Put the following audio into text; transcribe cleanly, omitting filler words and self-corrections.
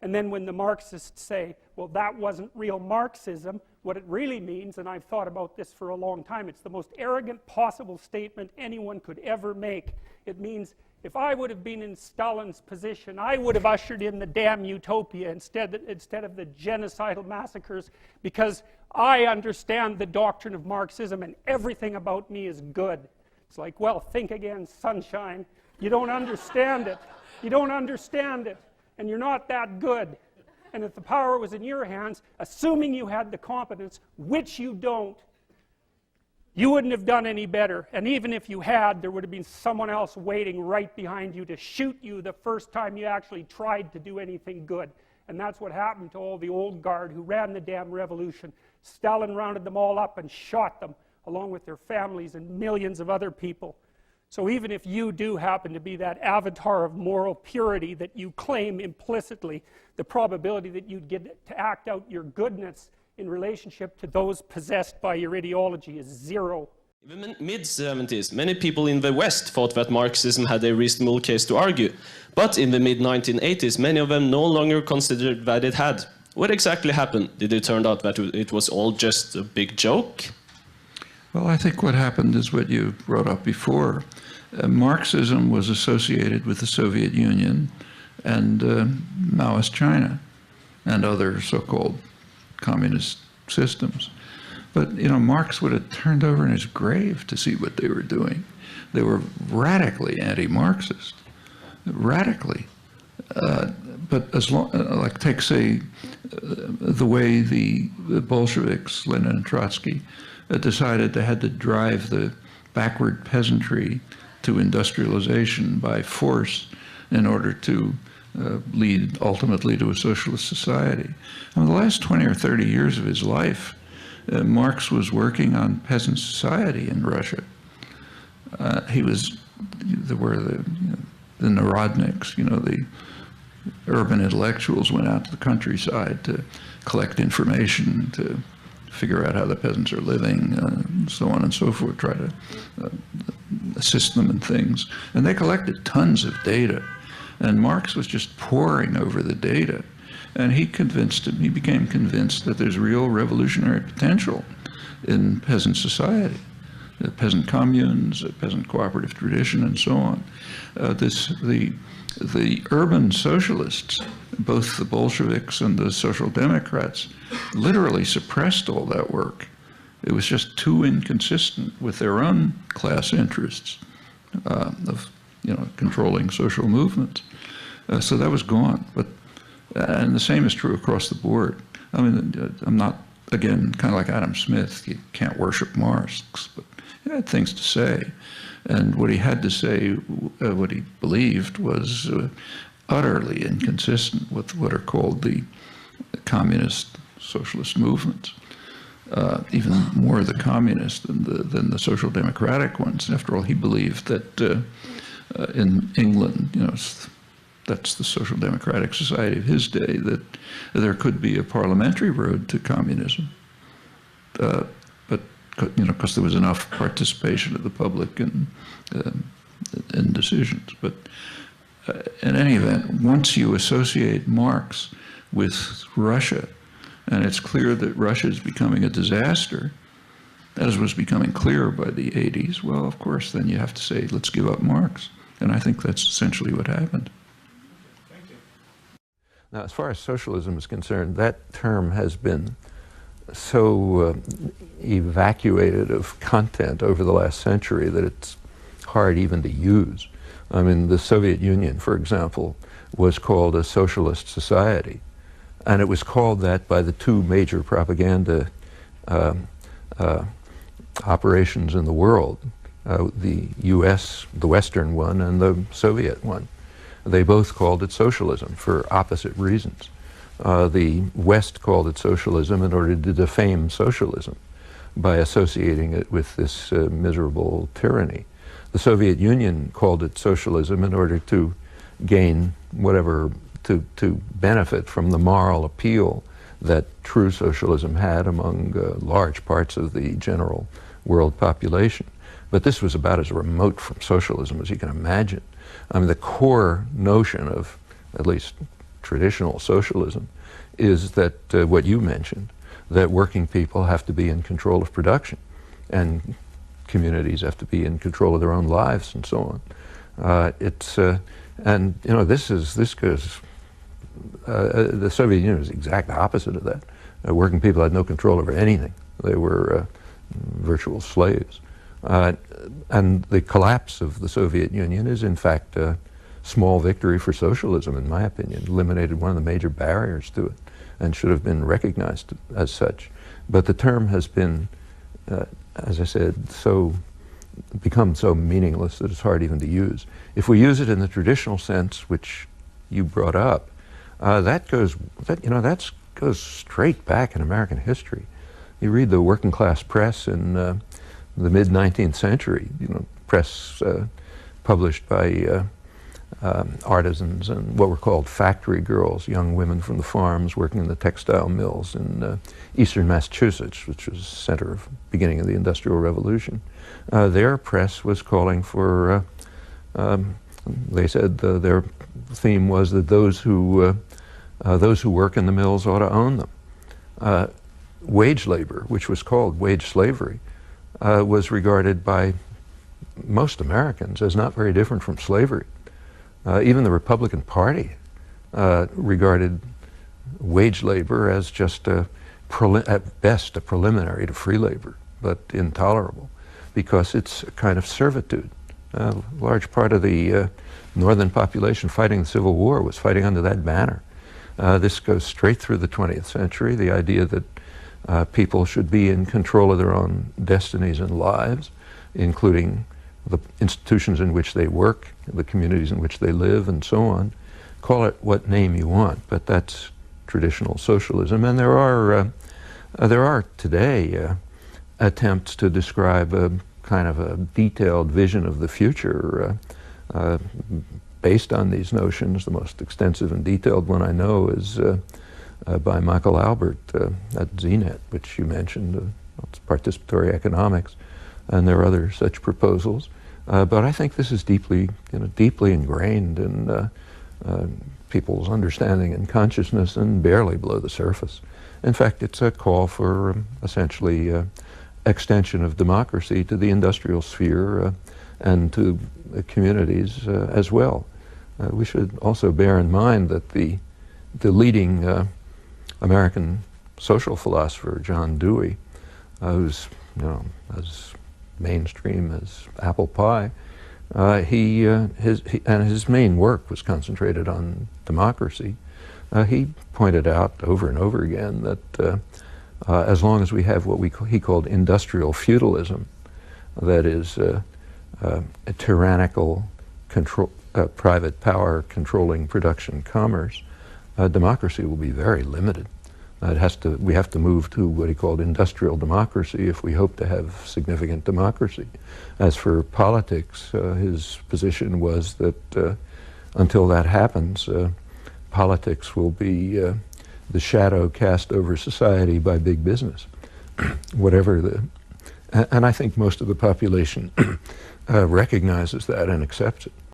And then when the Marxists say, well, that wasn't real Marxism, what it really means, and I've thought about this for a long time, it's the most arrogant possible statement anyone could ever make. It means, if I would have been in Stalin's position, I would have ushered in the damn utopia instead of the genocidal massacres, because I understand the doctrine of Marxism and everything about me is good. It's like, well, think again, sunshine. You don't understand it. You don't understand it. And you're not that good. And if the power was in your hands, assuming you had the competence, which you don't, you wouldn't have done any better. And even if you had, there would have been someone else waiting right behind you to shoot you the first time you actually tried to do anything good. And that's what happened to all the old guard who ran the damn revolution. Stalin rounded them all up and shot them, along with their families and millions of other people. So even if you do happen to be that avatar of moral purity that you claim implicitly, the probability that you'd get to act out your goodness in relationship to those possessed by your ideology is zero. In the mid-70s, many people in the West thought that Marxism had a reasonable case to argue. But in the mid-1980s, many of them no longer considered that it had. What exactly happened? Did it turn out that it was all just a big joke? Well, I think what happened is what you brought up before. Marxism was associated with the Soviet Union and Maoist China and other so-called communist systems. But, you know, Marx would have turned over in his grave to see what they were doing. They were radically anti-Marxist, radically. But as long, like take, say, the way the Bolsheviks, Lenin and Trotsky, decided they had to drive the backward peasantry to industrialization by force in order to lead ultimately to a socialist society. I mean, the last 20 or 30 years of his life, Marx was working on peasant society in Russia. There were the Narodniks, you know, the urban intellectuals went out to the countryside to collect information, to figure out how the peasants are living, and so on and so forth, try to assist them in things. And they collected tons of data. And Marx was just poring over the data. And he became convinced that there's real revolutionary potential in peasant society, peasant communes, peasant cooperative tradition, and so on. The urban socialists, both the Bolsheviks and the Social Democrats, literally suppressed all that work. It was just too inconsistent with their own class interests of, you know, controlling social movements. So that was gone. And the same is true across the board. I mean, I'm not, again, kind of like Adam Smith, you can't worship Marx, but he had things to say. And what he had to say, what he believed, was utterly inconsistent with what are called the communist socialist movements. Even more the communist than the social democratic ones. After all, he believed that in England, you know, that's the social democratic society of his day, that there could be a parliamentary road to communism. But, you know, because there was enough participation of the public in decisions. But in any event, once you associate Marx with Russia, and it's clear that Russia is becoming a disaster, as was becoming clear by the 80s, well, of course, then you have to say, let's give up Marx. And I think that's essentially what happened. Thank you. Now, as far as socialism is concerned, that term has been so evacuated of content over the last century that it's hard even to use. I mean, the Soviet Union, for example, was called a socialist society. And it was called that by the two major propaganda operations in the world, the US, the Western one, and the Soviet one. They both called it socialism for opposite reasons. The West called it socialism in order to defame socialism by associating it with this miserable tyranny. The Soviet Union called it socialism in order to gain whatever, to benefit from the moral appeal that true socialism had among large parts of the general world population. But this was about as remote from socialism as you can imagine. I mean, the core notion of, at least traditional socialism is that what you mentioned, that working people have to be in control of production, and communities have to be in control of their own lives, and so on. And you know, this goes. The Soviet Union was the exact opposite of that. Working people had no control over anything. They were virtual slaves. And the collapse of the Soviet Union is, in fact, a small victory for socialism, in my opinion. It eliminated one of the major barriers to it and should have been recognized as such. But the term has been, as I said, become so meaningless that it's hard even to use. If we use it in the traditional sense, which you brought up, that goes straight back in American history. You read the working class press in the mid-19th century, press published by artisans and what were called factory girls, young women from the farms working in the textile mills in eastern Massachusetts, which was the center of beginning of the Industrial Revolution. Their press was calling for, they said their theme was that those who work in the mills ought to own them. Wage labor, which was called wage slavery, was regarded by most Americans as not very different from slavery. Even the Republican Party regarded wage labor as just at best a preliminary to free labor, but intolerable because it's a kind of servitude. A large part of the northern population fighting the Civil War was fighting under that banner. This goes straight through the 20th century, the idea that people should be in control of their own destinies and lives, including the institutions in which they work, the communities in which they live, and so on. Call it what name you want, but that's traditional socialism. And there are today attempts to describe a kind of a detailed vision of the future based on these notions. The most extensive and detailed one I know is by Michael Albert at ZNet, which you mentioned. It's participatory economics, and there are other such proposals. But I think this is deeply ingrained in people's understanding and consciousness, and barely below the surface. In fact, it's a call for essentially extension of democracy to the industrial sphere and to communities as well. We should also bear in mind that the leading American social philosopher, John Dewey, who's as mainstream as apple pie, his main work was concentrated on democracy. He pointed out over and over again that as long as we have what he called industrial feudalism, that is a tyrannical control, private power controlling production commerce, democracy will be very limited. We have to move to what he called industrial democracy if we hope to have significant democracy. As for politics, his position was that until that happens, politics will be the shadow cast over society by big business. And I think most of the population recognizes that and accepts it.